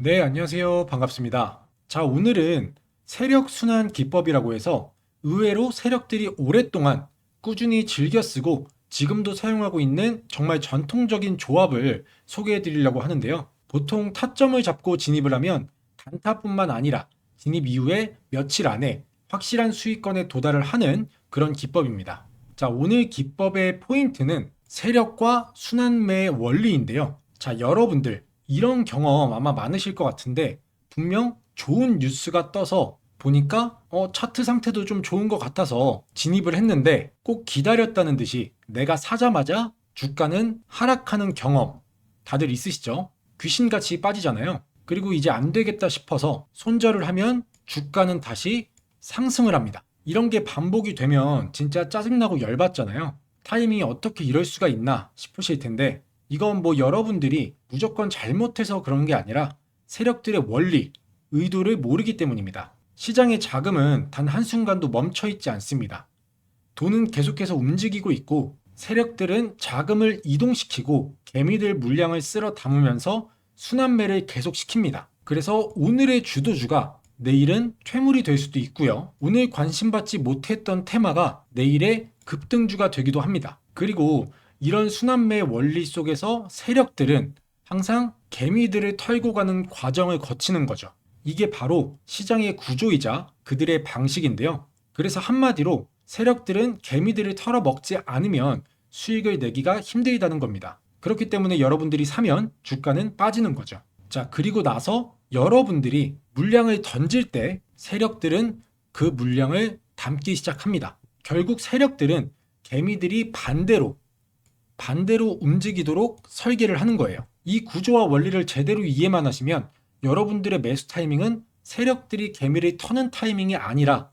네, 안녕하세요. 반갑습니다. 자, 오늘은 세력 순환 기법이라고 해서 의외로 세력들이 오랫동안 꾸준히 즐겨 쓰고 지금도 사용하고 있는 정말 전통적인 조합을 소개해 드리려고 하는데요. 보통 타점을 잡고 진입을 하면 단타뿐만 아니라 진입 이후에 며칠 안에 확실한 수익권에 도달을 하는 그런 기법입니다. 자, 오늘 기법의 포인트는 세력과 순환매의 원리인데요. 자, 여러분들 이런 경험 아마 많으실 것 같은데 분명 좋은 뉴스가 떠서 보니까 차트 상태도 좀 좋은 것 같아서 진입을 했는데 꼭 기다렸다는 듯이 내가 사자마자 주가는 하락하는 경험 다들 있으시죠? 귀신같이 빠지잖아요. 그리고 이제 안 되겠다 싶어서 손절을 하면 주가는 다시 상승을 합니다. 이런 게 반복이 되면 진짜 짜증나고 열받잖아요. 타이밍이 어떻게 이럴 수가 있나 싶으실 텐데 이건 뭐 여러분들이 무조건 잘못해서 그런 게 아니라 세력들의 원리, 의도를 모르기 때문입니다. 시장의 자금은 단 한순간도 멈춰 있지 않습니다. 돈은 계속해서 움직이고 있고 세력들은 자금을 이동시키고 개미들 물량을 쓸어 담으면서 순환매를 계속시킵니다. 그래서 오늘의 주도주가 내일은 퇴물이 될 수도 있고요. 오늘 관심받지 못했던 테마가 내일의 급등주가 되기도 합니다. 그리고 이런 순환매 원리 속에서 세력들은 항상 개미들을 털고 가는 과정을 거치는 거죠. 이게 바로 시장의 구조이자 그들의 방식인데요. 그래서 한마디로 세력들은 개미들을 털어먹지 않으면 수익을 내기가 힘들다는 겁니다. 그렇기 때문에 여러분들이 사면 주가는 빠지는 거죠. 자, 그리고 나서 여러분들이 물량을 던질 때 세력들은 그 물량을 담기 시작합니다. 결국 세력들은 개미들이 반대로 움직이도록 설계를 하는 거예요. 이 구조와 원리를 제대로 이해만 하시면 여러분들의 매수 타이밍은 세력들이 개미를 터는 타이밍이 아니라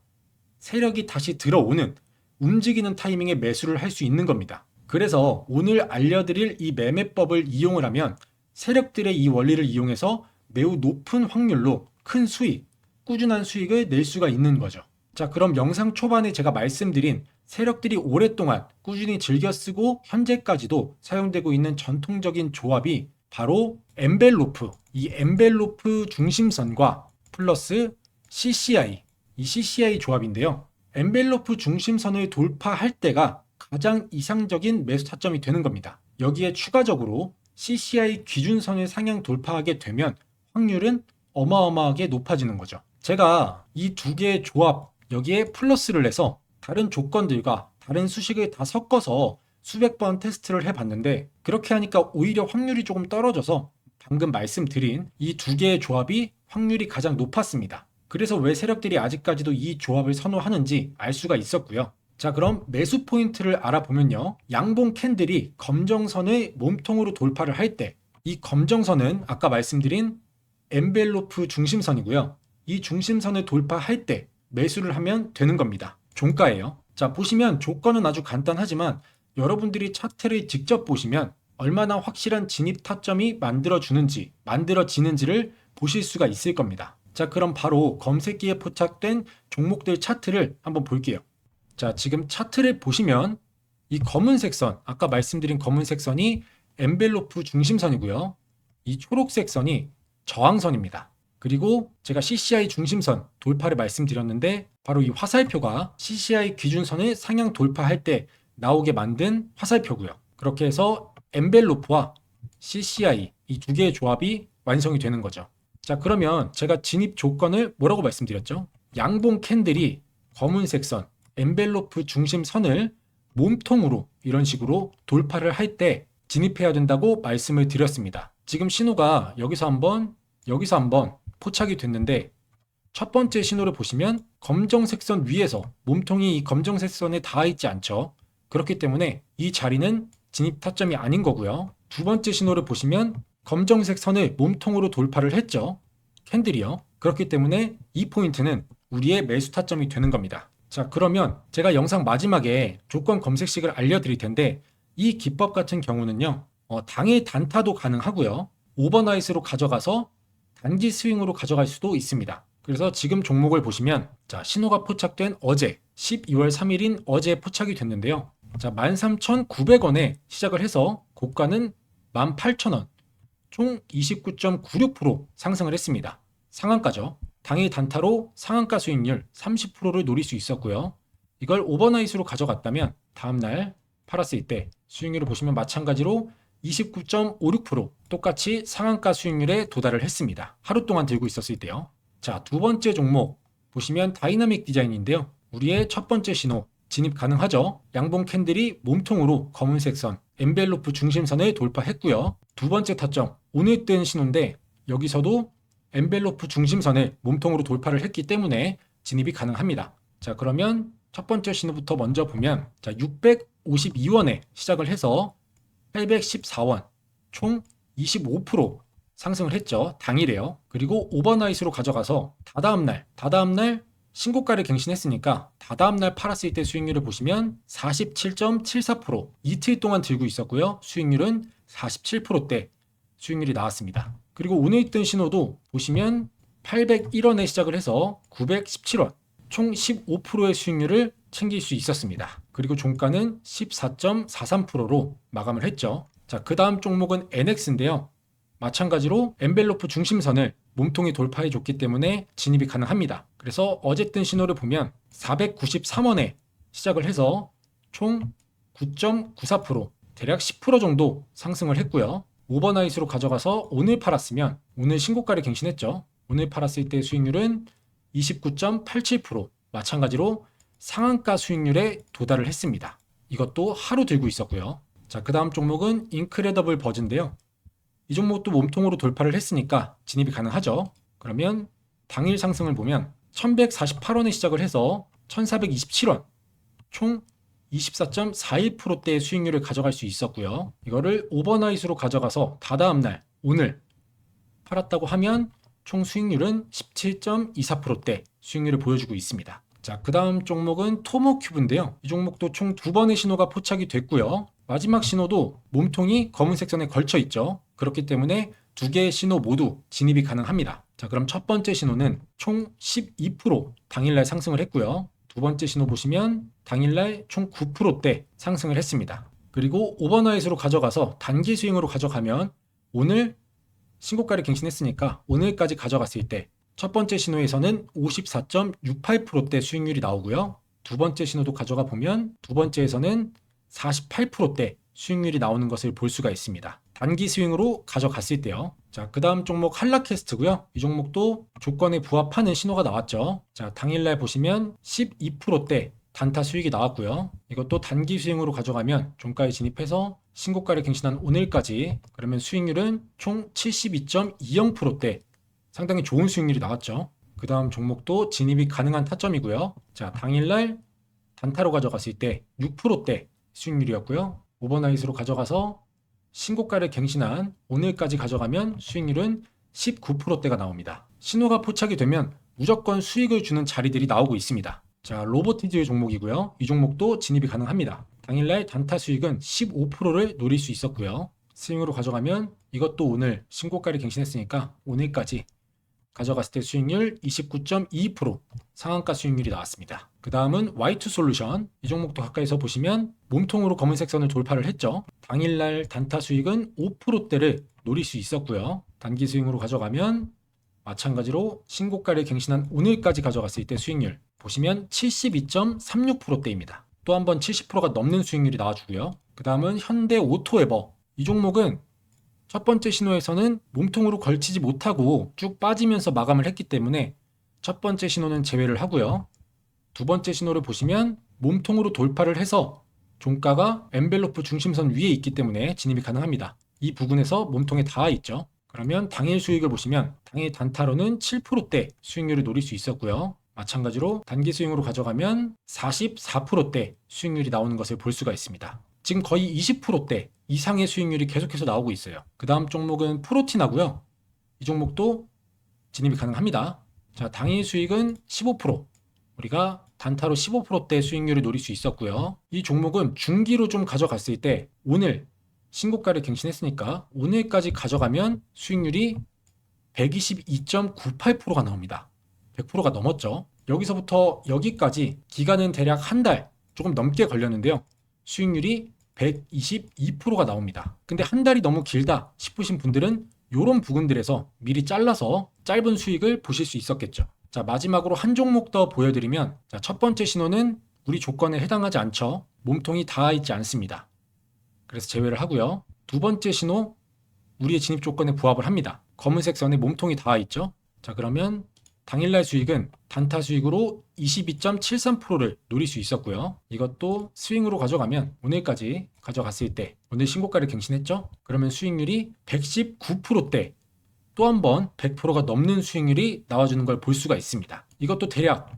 세력이 다시 들어오는 움직이는 타이밍에 매수를 할 수 있는 겁니다. 그래서 오늘 알려드릴 이 매매법을 이용을 하면 세력들의 이 원리를 이용해서 매우 높은 확률로 큰 수익, 꾸준한 수익을 낼 수가 있는 거죠. 자, 그럼 영상 초반에 제가 말씀드린 세력들이 오랫동안 꾸준히 즐겨 쓰고 현재까지도 사용되고 있는 전통적인 조합이 바로 엔벨로프, 이 엔벨로프 중심선과 플러스 CCI, 이 CCI 조합인데요. 엔벨로프 중심선을 돌파할 때가 가장 이상적인 매수 타점이 되는 겁니다. 여기에 추가적으로 CCI 기준선을 상향 돌파하게 되면 확률은 어마어마하게 높아지는 거죠. 제가 이 두 개의 조합 여기에 플러스를 해서 다른 조건들과 다른 수식을 다 섞어서 수백 번 테스트를 해봤는데 그렇게 하니까 오히려 확률이 조금 떨어져서 방금 말씀드린 이 두 개의 조합이 확률이 가장 높았습니다. 그래서 왜 세력들이 아직까지도 이 조합을 선호하는지 알 수가 있었고요. 자, 그럼 매수 포인트를 알아보면요. 양봉 캔들이 검정선의 몸통으로 돌파를 할 때 이 검정선은 아까 말씀드린 엔벨로프 중심선이고요. 이 중심선을 돌파할 때 매수를 하면 되는 겁니다. 종가예요. 자, 보시면 조건은 아주 간단하지만 여러분들이 차트를 직접 보시면 얼마나 확실한 진입 타점이 만들어지는지를 보실 수가 있을 겁니다. 자, 그럼 바로 검색기에 포착된 종목들 차트를 한번 볼게요. 자, 지금 차트를 보시면 이 검은색 선, 아까 말씀드린 검은색 선이 엔벨로프 중심선이고요. 이 초록색 선이 저항선입니다. 그리고 제가 CCI 중심선 돌파를 말씀드렸는데 바로 이 화살표가 CCI 기준선을 상향 돌파할 때 나오게 만든 화살표고요. 그렇게 해서 엔벨로프와 CCI 이 두 개의 조합이 완성이 되는 거죠. 자, 그러면 제가 진입 조건을 뭐라고 말씀드렸죠? 양봉 캔들이 검은색 선, 엔벨로프 중심선을 몸통으로 이런 식으로 돌파를 할 때 진입해야 된다고 말씀을 드렸습니다. 지금 신호가 여기서 한번 포착이 됐는데 첫 번째 신호를 보시면 검정색 선 위에서 몸통이 이 검정색 선에 닿아 있지 않죠. 그렇기 때문에 이 자리는 진입 타점이 아닌 거고요. 두 번째 신호를 보시면 검정색 선을 몸통으로 돌파를 했죠. 캔들이요. 그렇기 때문에 이 포인트는 우리의 매수 타점이 되는 겁니다. 자, 그러면 제가 영상 마지막에 조건 검색식을 알려드릴 텐데 이 기법 같은 경우는요. 당일 단타도 가능하고요. 오버나잇으로 가져가서 단기 스윙으로 가져갈 수도 있습니다. 그래서 지금 종목을 보시면 자, 신호가 포착된 어제 12월 3일인 어제 포착이 됐는데요. 자, 13,900원에 시작을 해서 고가는 18,000원. 총 29.96% 상승을 했습니다. 상한가죠. 당일 단타로 상한가 수익률 30%를 노릴 수 있었고요. 이걸 오버나잇으로 가져갔다면 다음날 팔았을 때 수익률을 보시면 마찬가지로 29.56% 똑같이 상한가 수익률에 도달을 했습니다. 하루 동안 들고 있었을 때요. 자, 두 번째 종목 보시면 다이나믹 디자인인데요. 우리의 첫 번째 신호 진입 가능하죠. 양봉 캔들이 몸통으로 검은색 선 엔벨로프 중심선을 돌파했고요. 두 번째 타점 오늘 뜬 신호인데 여기서도 엔벨로프 중심선을 몸통으로 돌파를 했기 때문에 진입이 가능합니다. 자, 그러면 첫 번째 신호부터 먼저 보면 자, 652원에 시작을 해서 814원 총 25% 상승을 했죠. 당일에요. 그리고 오버나잇으로 가져가서 다다음날 신고가를 갱신했으니까 다다음날 팔았을 때 수익률을 보시면 47.74% 이틀 동안 들고 있었고요. 수익률은 47%대 수익률이 나왔습니다. 그리고 오늘 뜬 신호도 보시면 801원에 시작을 해서 917원 총 15%의 수익률을 챙길 수 있었습니다. 그리고 종가는 14.43%로 마감을 했죠. 자, 그 다음 종목은 NX인데요. 마찬가지로 엔벨로프 중심선을 몸통이 돌파해 줬기 때문에 진입이 가능합니다. 그래서 어제 뜬 신호를 보면 493원에 시작을 해서 총 9.94% 대략 10% 정도 상승을 했고요. 오버나잇으로 가져가서 오늘 팔았으면 오늘 신고가를 갱신했죠. 오늘 팔았을 때 수익률은 29.87% 마찬가지로 상한가 수익률에 도달을 했습니다. 이것도 하루 들고 있었고요. 자, 그 다음 종목은 인크레더블 버즈인데요. 이 종목도 몸통으로 돌파를 했으니까 진입이 가능하죠. 그러면 당일 상승을 보면 1148원에 시작을 해서 1427원 총 24.41%대의 수익률을 가져갈 수 있었고요. 이거를 오버나잇으로 가져가서 다다음날 오늘 팔았다고 하면 총 수익률은 17.24%대 수익률을 보여주고 있습니다. 자, 그 다음 종목은 토모큐브인데요. 이 종목도 총 2번의 신호가 포착이 됐고요. 마지막 신호도 몸통이 검은색 선에 걸쳐 있죠. 그렇기 때문에 두 개의 신호 모두 진입이 가능합니다. 자, 그럼 첫 번째 신호는 총 12% 당일날 상승을 했고요. 두 번째 신호 보시면 당일날 총 9%대 상승을 했습니다. 그리고 오버나잇으로 가져가서 단기 스윙으로 가져가면 오늘 신고가를 갱신했으니까 오늘까지 가져갔을 때 첫 번째 신호에서는 54.68%대 수익률이 나오고요. 두 번째 신호도 가져가 보면 두 번째에서는 48%대 수익률이 나오는 것을 볼 수가 있습니다. 단기 스윙으로 가져갔을 때요. 자, 그 다음 종목 한라캐스트고요. 이 종목도 조건에 부합하는 신호가 나왔죠. 자, 당일날 보시면 12%대 단타 수익이 나왔고요. 이것도 단기 스윙으로 가져가면 종가에 진입해서 신고가를 갱신한 오늘까지 그러면 수익률은 총 72.20%대 상당히 좋은 수익률이 나왔죠. 그 다음 종목도 진입이 가능한 타점이고요. 자, 당일날 단타로 가져갔을 때 6%대 수익률이었고요. 오버나잇으로 가져가서 신고가를 갱신한 오늘까지 가져가면 수익률은 19%대가 나옵니다. 신호가 포착이 되면 무조건 수익을 주는 자리들이 나오고 있습니다. 자, 로보티즈 종목이고요. 이 종목도 진입이 가능합니다. 당일날 단타 수익은 15%를 노릴 수 있었고요. 스윙으로 가져가면 이것도 오늘 신고가를 갱신했으니까 오늘까지 가져갔을 때 수익률 29.22% 상한가 수익률이 나왔습니다. 그 다음은 Y2 솔루션 이 종목도 가까이서 보시면 몸통으로 검은색 선을 돌파를 했죠. 당일날 단타 수익은 5%대를 노릴 수 있었고요. 단기 스윙으로 가져가면 마찬가지로 신고가를 갱신한 오늘까지 가져갔을 때 수익률 보시면 72.36%대입니다. 또 한 번 70%가 넘는 수익률이 나와주고요. 그 다음은 현대 오토에버 이 종목은 첫 번째 신호에서는 몸통으로 걸치지 못하고 쭉 빠지면서 마감을 했기 때문에 첫 번째 신호는 제외를 하고요. 두 번째 신호를 보시면 몸통으로 돌파를 해서 종가가 엔벨로프 중심선 위에 있기 때문에 진입이 가능합니다. 이 부분에서 몸통에 닿아 있죠. 그러면 당일 수익을 보시면 당일 단타로는 7%대 수익률을 노릴 수 있었고요. 마찬가지로 단기 스윙으로 가져가면 44%대 수익률이 나오는 것을 볼 수가 있습니다. 지금 거의 20%대 이상의 수익률이 계속해서 나오고 있어요. 그 다음 종목은 프로티나고요. 이 종목도 진입이 가능합니다. 자, 당일 수익은 15%. 우리가 단타로 15%대 수익률을 노릴 수 있었고요. 이 종목은 중기로 좀 가져갔을 때 오늘 신고가를 갱신했으니까 오늘까지 가져가면 수익률이 122.98%가 나옵니다. 100%가 넘었죠. 여기서부터 여기까지 기간은 대략 한 달 조금 넘게 걸렸는데요. 수익률이 122%가 나옵니다. 근데 한 달이 너무 길다 싶으신 분들은 요런 부분들에서 미리 잘라서 짧은 수익을 보실 수 있었겠죠. 자, 마지막으로 한 종목 더 보여드리면, 자, 첫 번째 신호는 우리 조건에 해당하지 않죠. 몸통이 닿아 있지 않습니다. 그래서 제외를 하고요. 두 번째 신호, 우리의 진입 조건에 부합을 합니다. 검은색 선에 몸통이 닿아 있죠. 자, 그러면 당일날 수익은 단타 수익으로 22.73%를 노릴 수 있었고요. 이것도 스윙으로 가져가면 오늘까지 가져갔을 때 오늘 신고가를 갱신했죠. 그러면 수익률이 119%대, 또 한 번 100%가 넘는 수익률이 나와주는 걸 볼 수가 있습니다. 이것도 대략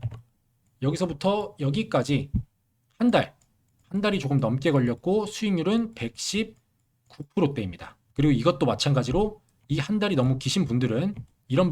여기서부터 여기까지 한 달이 조금 넘게 걸렸고 수익률은 119%대입니다. 그리고 이것도 마찬가지로 이 한 달이 너무 기신 분들은 이런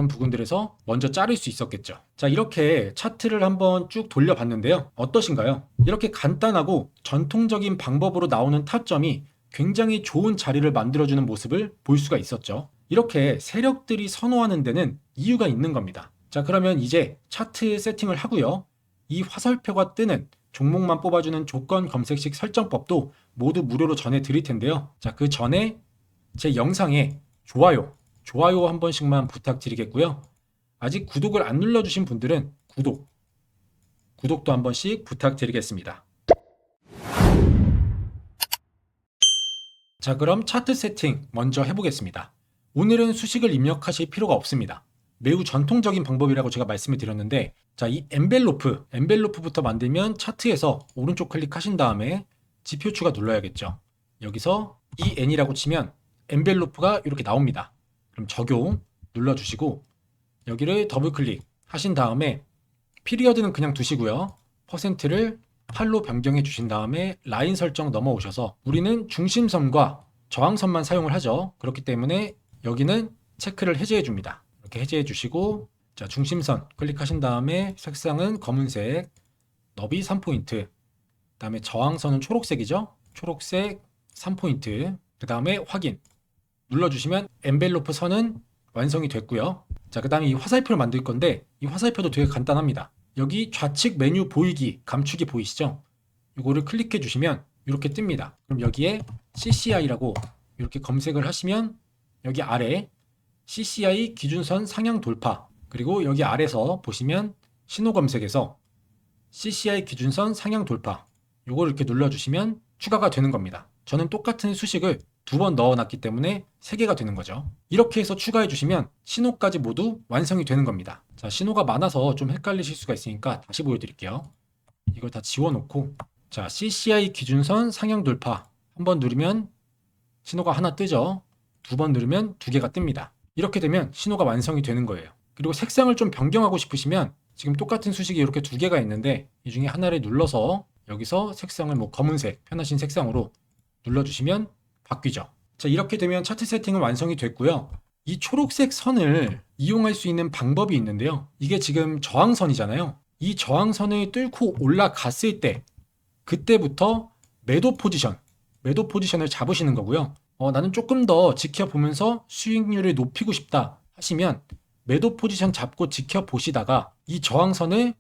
부분들에서 먼저 자를 수 있었겠죠. 자, 이렇게 차트를 한번 쭉 돌려봤는데요. 어떠신가요? 이렇게 간단하고 전통적인 방법으로 나오는 타점이 굉장히 좋은 자리를 만들어주는 모습을 볼 수가 있었죠. 이렇게 세력들이 선호하는 데는 이유가 있는 겁니다. 자, 그러면 이제 차트 세팅을 하고요. 이 화살표가 뜨는 종목만 뽑아주는 조건 검색식 설정법도 모두 무료로 전해드릴 텐데요. 자, 그 전에 제 영상에 좋아요 한 번씩만 부탁드리겠고요. 아직 구독을 안 눌러주신 분들은 구독도 한 번씩 부탁드리겠습니다. 자, 그럼 차트 세팅 먼저 해보겠습니다. 오늘은 수식을 입력하실 필요가 없습니다. 매우 전통적인 방법이라고 제가 말씀을 드렸는데, 자, 이 엔벨로프부터 만들면 차트에서 오른쪽 클릭하신 다음에 지표 추가 눌러야겠죠. 여기서 EN이라고 치면 엔벨로프가 이렇게 나옵니다. 그럼 적용 눌러주시고 여기를 더블 클릭 하신 다음에 피리어드는 그냥 두시고요. 퍼센트를 8로 변경해 주신 다음에 라인 설정 넘어오셔서 우리는 중심선과 저항선만 사용을 하죠. 그렇기 때문에 여기는 체크를 해제해 줍니다. 이렇게 해제해 주시고, 자, 중심선 클릭하신 다음에 색상은 검은색, 너비 3포인트, 그 다음에 저항선은 초록색이죠. 초록색 3포인트, 그 다음에 확인 눌러주시면 엔벨로프 선은 완성이 됐고요. 자, 그 다음에 이 화살표를 만들 건데 이 화살표도 되게 간단합니다. 여기 좌측 메뉴 보이기, 감추기 보이시죠? 이거를 클릭해 주시면 이렇게 뜹니다. 그럼 여기에 CCI라고 이렇게 검색을 하시면 여기 아래 CCI 기준선 상향 돌파, 그리고 여기 아래서 보시면 신호 검색에서 CCI 기준선 상향 돌파, 요거를 이렇게 눌러주시면 추가가 되는 겁니다. 저는 똑같은 수식을 2번 넣어놨기 때문에 3개가 되는 거죠. 이렇게 해서 추가해 주시면 신호까지 모두 완성이 되는 겁니다. 자, 신호가 많아서 좀 헷갈리실 수가 있으니까 다시 보여드릴게요. 이걸 다 지워놓고, 자, CCI 기준선 상향 돌파 한번 누르면 신호가 하나 뜨죠. 2번 누르면 2개가 뜹니다. 이렇게 되면 신호가 완성이 되는 거예요. 그리고 색상을 좀 변경하고 싶으시면 지금 똑같은 수식이 이렇게 2개가 있는데 이 중에 하나를 눌러서 여기서 색상을 뭐 검은색, 편하신 색상으로 눌러주시면 바뀌죠. 자, 이렇게 되면 차트 세팅은 완성이 됐고요. 이 초록색 선을 이용할 수 있는 방법이 있는데요. 이게 지금 저항선이잖아요. 이 저항선을 뚫고 올라갔을 때 그때부터 매도 포지션을 잡으시는 거고요. 나는 조금 더 지켜보면서 수익률을 높이고 싶다 하시면 매도 포지션 잡고 지켜보시다가 이 저항선을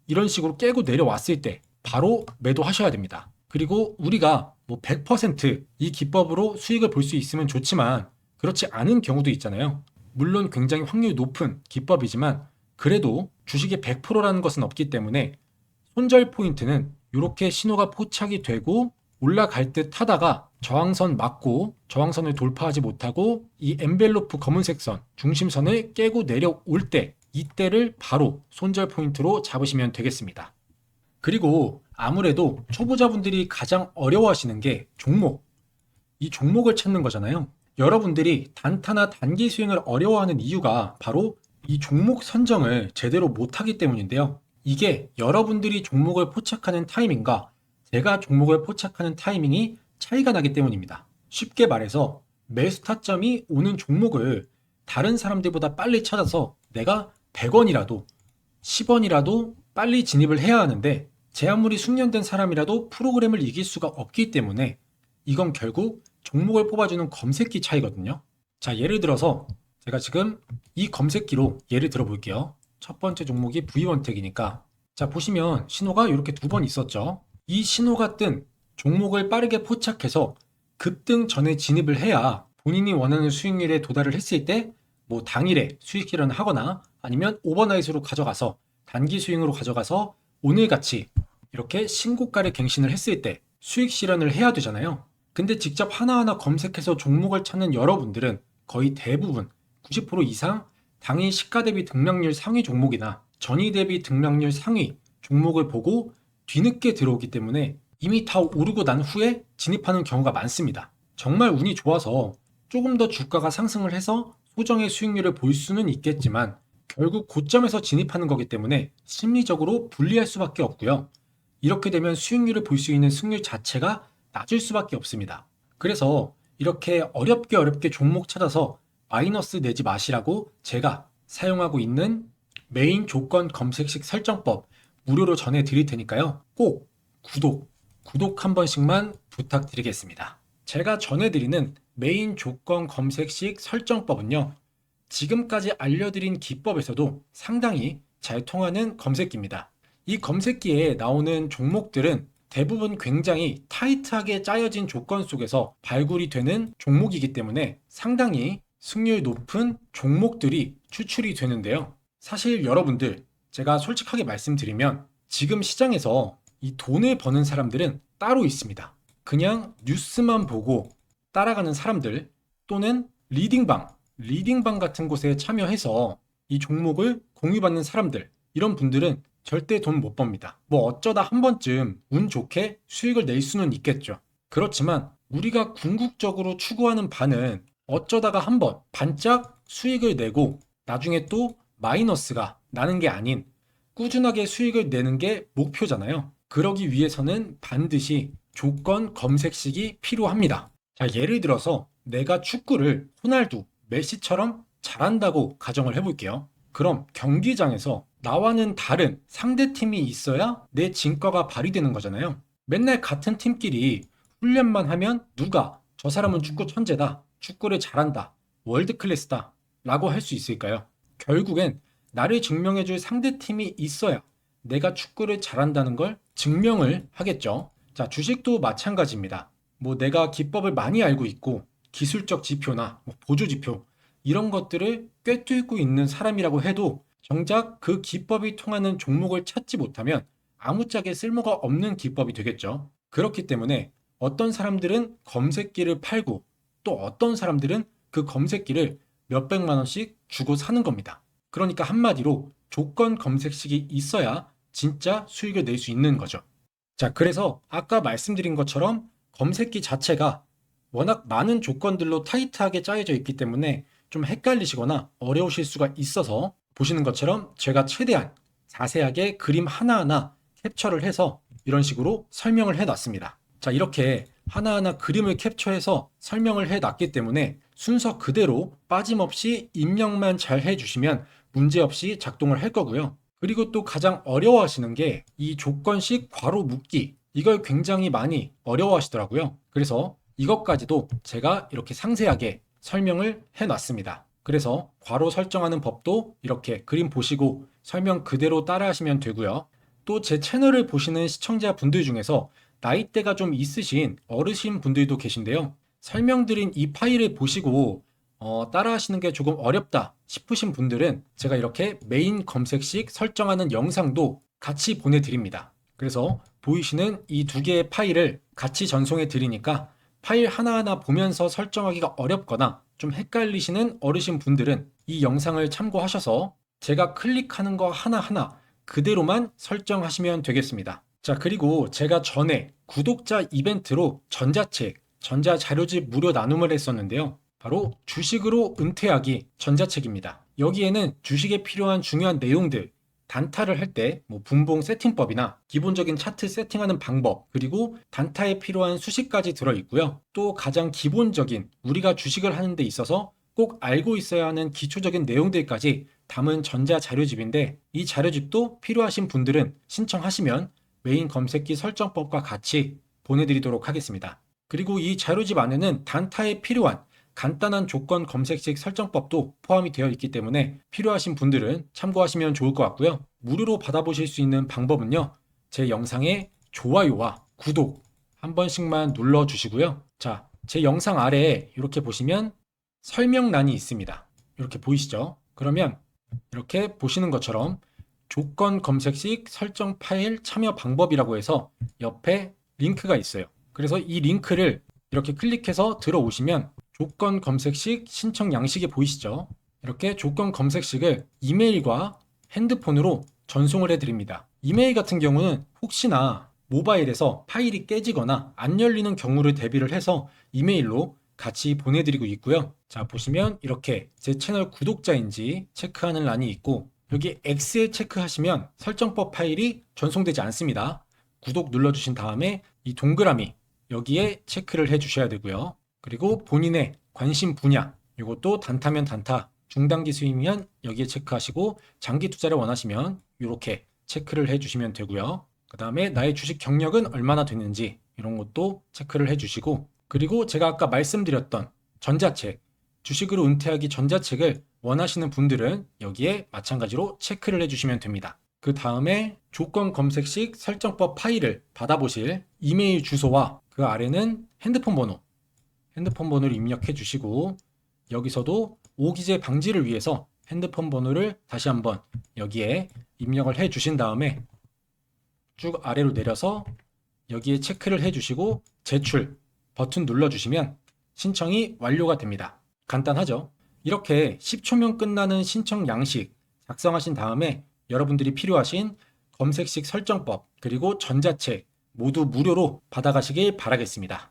이런 식으로 깨고 내려왔을 때 바로 매도하셔야 됩니다. 그리고 우리가 뭐 100%이 기법으로 수익을 볼 수 있으면 좋지만 그렇지 않은 경우도 있잖아요. 물론 굉장히 확률이 높은 기법이지만 그래도 주식의 100%라는 것은 없기 때문에 손절 포인트는 이렇게 신호가 포착이 되고 올라갈 듯 하다가 저항선 맞고 저항선을 돌파하지 못하고 이 엔벨로프 검은색 선, 중심선을 깨고 내려올 때 이때를 바로 손절 포인트로 잡으시면 되겠습니다. 그리고 아무래도 초보자분들이 가장 어려워하시는 게 이 종목을 찾는 거잖아요. 여러분들이 단타나 단기 수익을 어려워하는 이유가 바로 이 종목 선정을 제대로 못하기 때문인데요. 이게 여러분들이 종목을 포착하는 타이밍과 제가 종목을 포착하는 타이밍이 차이가 나기 때문입니다. 쉽게 말해서 매수 타점이 오는 종목을 다른 사람들보다 빨리 찾아서 내가 100원이라도 10원이라도 빨리 진입을 해야 하는데 제 아무리 숙련된 사람이라도 프로그램을 이길 수가 없기 때문에 이건 결국 종목을 뽑아주는 검색기 차이거든요. 자, 예를 들어서 제가 지금 이 검색기로 예를 들어 볼게요. 첫 번째 종목이 V1텍이니까 자, 보시면 신호가 이렇게 2번 있었죠. 이 신호가 뜬 종목을 빠르게 포착해서 급등 전에 진입을 해야 본인이 원하는 수익률에 도달을 했을 때 뭐 당일에 수익 실현을 하거나 아니면 오버나잇으로 가져가서 단기 스윙으로 가져가서 오늘같이 이렇게 신고가를 갱신을 했을 때 수익 실현을 해야 되잖아요. 근데 직접 하나하나 검색해서 종목을 찾는 여러분들은 거의 대부분 90% 이상 당일 시가 대비 등락률 상위 종목이나 전이 대비 등락률 상위 종목을 보고 뒤늦게 들어오기 때문에 이미 다 오르고 난 후에 진입하는 경우가 많습니다. 정말 운이 좋아서 조금 더 주가가 상승을 해서 소정의 수익률을 볼 수는 있겠지만 결국 고점에서 진입하는 거기 때문에 심리적으로 불리할 수밖에 없고요. 이렇게 되면 수익률을 볼 수 있는 승률 자체가 낮을 수밖에 없습니다. 그래서 이렇게 어렵게 종목 찾아서 마이너스 내지 마시라고 제가 사용하고 있는 메인 조건 검색식 설정법 무료로 전해드릴 테니까요. 꼭 구독 한 번씩만 부탁드리겠습니다. 제가 전해드리는 메인 조건 검색식 설정법은요. 지금까지 알려드린 기법에서도 상당히 잘 통하는 검색기입니다. 이 검색기에 나오는 종목들은 대부분 굉장히 타이트하게 짜여진 조건 속에서 발굴이 되는 종목이기 때문에 상당히 승률 높은 종목들이 추출이 되는데요. 사실 여러분들, 제가 솔직하게 말씀드리면 지금 시장에서 이 돈을 버는 사람들은 따로 있습니다. 그냥 뉴스만 보고 따라가는 사람들 또는 리딩방 같은 곳에 참여해서 이 종목을 공유받는 사람들, 이런 분들은 절대 돈 못 법니다. 뭐 어쩌다 한 번쯤 운 좋게 수익을 낼 수는 있겠죠. 그렇지만 우리가 궁극적으로 추구하는 바는 어쩌다가 한 번 반짝 수익을 내고 나중에 또 마이너스가 나는 게 아닌 꾸준하게 수익을 내는 게 목표잖아요. 그러기 위해서는 반드시 조건 검색식이 필요합니다. 자, 예를 들어서 내가 축구를 호날두, 메시처럼 잘한다고 가정을 해볼게요. 그럼 경기장에서 나와는 다른 상대팀이 있어야 내 진가가 발휘되는 거잖아요. 맨날 같은 팀끼리 훈련만 하면 누가 저 사람은 축구 천재다, 축구를 잘한다, 월드 클래스다 라고 할 수 있을까요? 결국엔 나를 증명해줄 상대팀이 있어야 내가 축구를 잘한다는 걸 증명을 하겠죠. 자, 주식도 마찬가지입니다. 뭐 내가 기법을 많이 알고 있고 기술적 지표나 뭐 보조 지표 이런 것들을 꿰뚫고 있는 사람이라고 해도 정작 그 기법이 통하는 종목을 찾지 못하면 아무짝에 쓸모가 없는 기법이 되겠죠. 그렇기 때문에 어떤 사람들은 검색기를 팔고 또 어떤 사람들은 그 검색기를 몇백만 원씩 주고 사는 겁니다. 그러니까 한마디로 조건 검색식이 있어야 진짜 수익을 낼 수 있는 거죠. 자, 그래서 아까 말씀드린 것처럼 검색기 자체가 워낙 많은 조건들로 타이트하게 짜여져 있기 때문에 좀 헷갈리시거나 어려우실 수가 있어서 보시는 것처럼 제가 최대한 자세하게 그림 하나하나 캡처를 해서 이런 식으로 설명을 해놨습니다. 자, 이렇게 하나하나 그림을 캡처해서 설명을 해놨기 때문에 순서 그대로 빠짐없이 입력만 잘 해주시면 문제없이 작동을 할 거고요. 그리고 또 가장 어려워하시는 게 이 조건식 괄호 묶기, 이걸 굉장히 많이 어려워하시더라고요. 그래서 이것까지도 제가 이렇게 상세하게 설명을 해놨습니다. 그래서 괄호 설정하는 법도 이렇게 그림 보시고 설명 그대로 따라 하시면 되고요. 또 제 채널을 보시는 시청자분들 중에서 나이대가 좀 있으신 어르신 분들도 계신데요. 설명드린 이 파일을 보시고 따라 하시는 게 조금 어렵다 싶으신 분들은 제가 이렇게 메인 검색식 설정하는 영상도 같이 보내드립니다. 그래서 보이시는 이 두 개의 파일을 같이 전송해 드리니까 파일 하나하나 보면서 설정하기가 어렵거나 좀 헷갈리시는 어르신 분들은 이 영상을 참고하셔서 제가 클릭하는 거 하나하나 그대로만 설정하시면 되겠습니다. 자, 그리고 제가 전에 구독자 이벤트로 전자책, 전자자료집 무료 나눔을 했었는데요. 바로 주식으로 은퇴하기 전자책입니다. 여기에는 주식에 필요한 중요한 내용들, 단타를 할 때 뭐 분봉 세팅법이나 기본적인 차트 세팅하는 방법, 그리고 단타에 필요한 수식까지 들어있고요. 또 가장 기본적인 우리가 주식을 하는 데 있어서 꼭 알고 있어야 하는 기초적인 내용들까지 담은 전자자료집인데 이 자료집도 필요하신 분들은 신청하시면 메인 검색기 설정법과 같이 보내드리도록 하겠습니다. 그리고 이 자료집 안에는 단타에 필요한 간단한 조건 검색식 설정법도 포함이 되어 있기 때문에 필요하신 분들은 참고하시면 좋을 것 같고요. 무료로 받아보실 수 있는 방법은요. 제 영상에 좋아요와 구독 한 번씩만 눌러주시고요. 자, 제 영상 아래에 이렇게 보시면 설명란이 있습니다. 이렇게 보이시죠? 그러면 이렇게 보시는 것처럼 조건 검색식 설정 파일 참여 방법이라고 해서 옆에 링크가 있어요. 그래서 이 링크를 이렇게 클릭해서 들어오시면 조건 검색식 신청 양식이 보이시죠? 이렇게 조건 검색식을 이메일과 핸드폰으로 전송을 해드립니다. 이메일 같은 경우는 혹시나 모바일에서 파일이 깨지거나 안 열리는 경우를 대비를 해서 이메일로 같이 보내드리고 있고요. 자, 보시면 이렇게 제 채널 구독자인지 체크하는 란이 있고, 여기 X에 체크하시면 설정법 파일이 전송되지 않습니다. 구독 눌러주신 다음에 이 동그라미 여기에 체크를 해주셔야 되고요. 그리고 본인의 관심 분야, 이것도 단타면 단타, 중단기 수익이면 여기에 체크하시고, 장기 투자를 원하시면 이렇게 체크를 해주시면 되고요. 그 다음에 나의 주식 경력은 얼마나 됐는지 이런 것도 체크를 해주시고, 그리고 제가 아까 말씀드렸던 전자책, 주식으로 은퇴하기 전자책을 원하시는 분들은 여기에 마찬가지로 체크를 해주시면 됩니다. 그 다음에 조건 검색식 설정법 파일을 받아보실 이메일 주소와 그 아래는 핸드폰 번호를 입력해 주시고, 여기서도 오기재 방지를 위해서 핸드폰 번호를 다시 한번 여기에 입력을 해 주신 다음에 쭉 아래로 내려서 여기에 체크를 해 주시고 제출 버튼 눌러주시면 신청이 완료가 됩니다. 간단하죠? 이렇게 10초면 끝나는 신청 양식 작성하신 다음에 여러분들이 필요하신 검색식 설정법 그리고 전자책 모두 무료로 받아가시길 바라겠습니다.